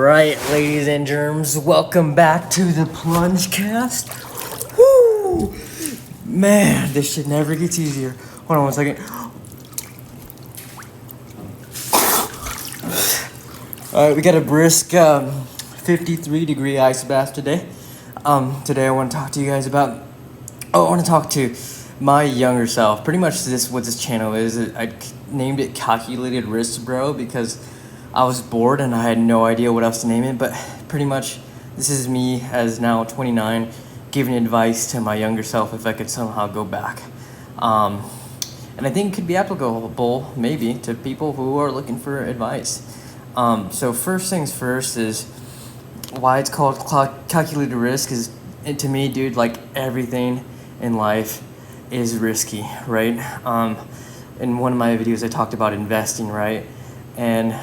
right, ladies and germs, welcome back to the Plunge Cast. Woo! Man, this shit never gets easier. Hold on one second. Alright, we got a brisk 53-degree ice bath today. Today I want to talk to you guys about... I want to talk to my younger self. Pretty much what this channel is. I named it Calculated Risk Bro because I was bored and I had no idea what else to name it, but pretty much this is me as now 29 giving advice to my younger self if I could somehow go back. And I think it could be applicable maybe to people who are looking for advice. So first things first is why it's called calculated risk is, to me, dude, like everything in life is risky, right? In one of my videos I talked about investing, right? And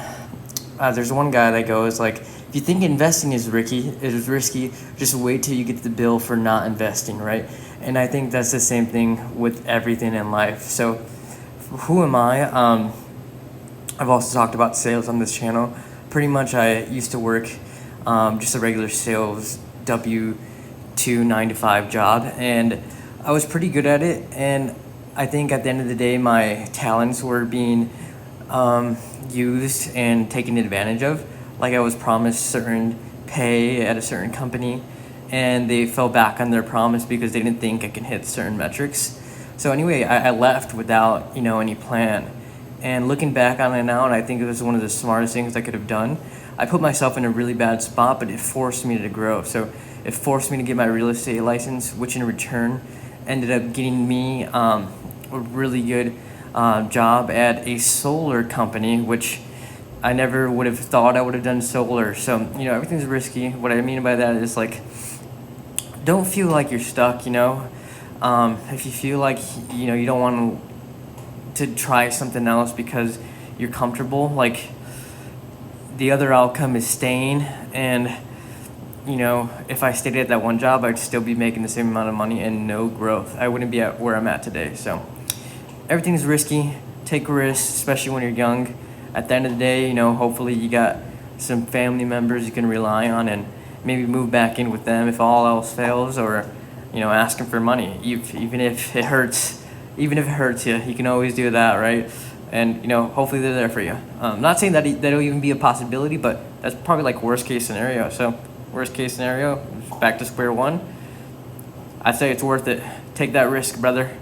there's one guy that goes like, if you think investing is risky, just wait till you get the bill for not investing, right? And I think that's the same thing with everything in life. So who am I? I've also talked about sales on this channel. Pretty much I used to work just a regular sales W2 9-to-5 job, and I was pretty good at it. And I think at the end of the day my talents were being used and taken advantage of. Like I was promised certain pay at a certain company and they fell back on their promise because they didn't think I could hit certain metrics. So anyway, I left without any plan. And looking back on it now, and I think it was one of the smartest things I could have done. I put myself in a really bad spot, but it forced me to grow. So it forced me to get my real estate license, which in return ended up getting me a really good job at a solar company, which I never would have thought I would have done solar. So, everything's risky. What I mean by that is like, don't feel like you're stuck, if you feel like, you don't want to try something else because you're comfortable, like the other outcome is staying. And, if I stayed at that one job, I'd still be making the same amount of money and no growth. I wouldn't be at where I'm at today. So everything is risky. Take risks, especially when you're young. At the end of the day, hopefully you got some family members you can rely on and maybe move back in with them if all else fails, or, ask them for money. Even if it hurts you can always do that, right? And, hopefully they're there for you. Not saying that'll even be a possibility, but that's probably like worst case scenario. So worst case scenario, back to square one. I say it's worth it. Take that risk, brother.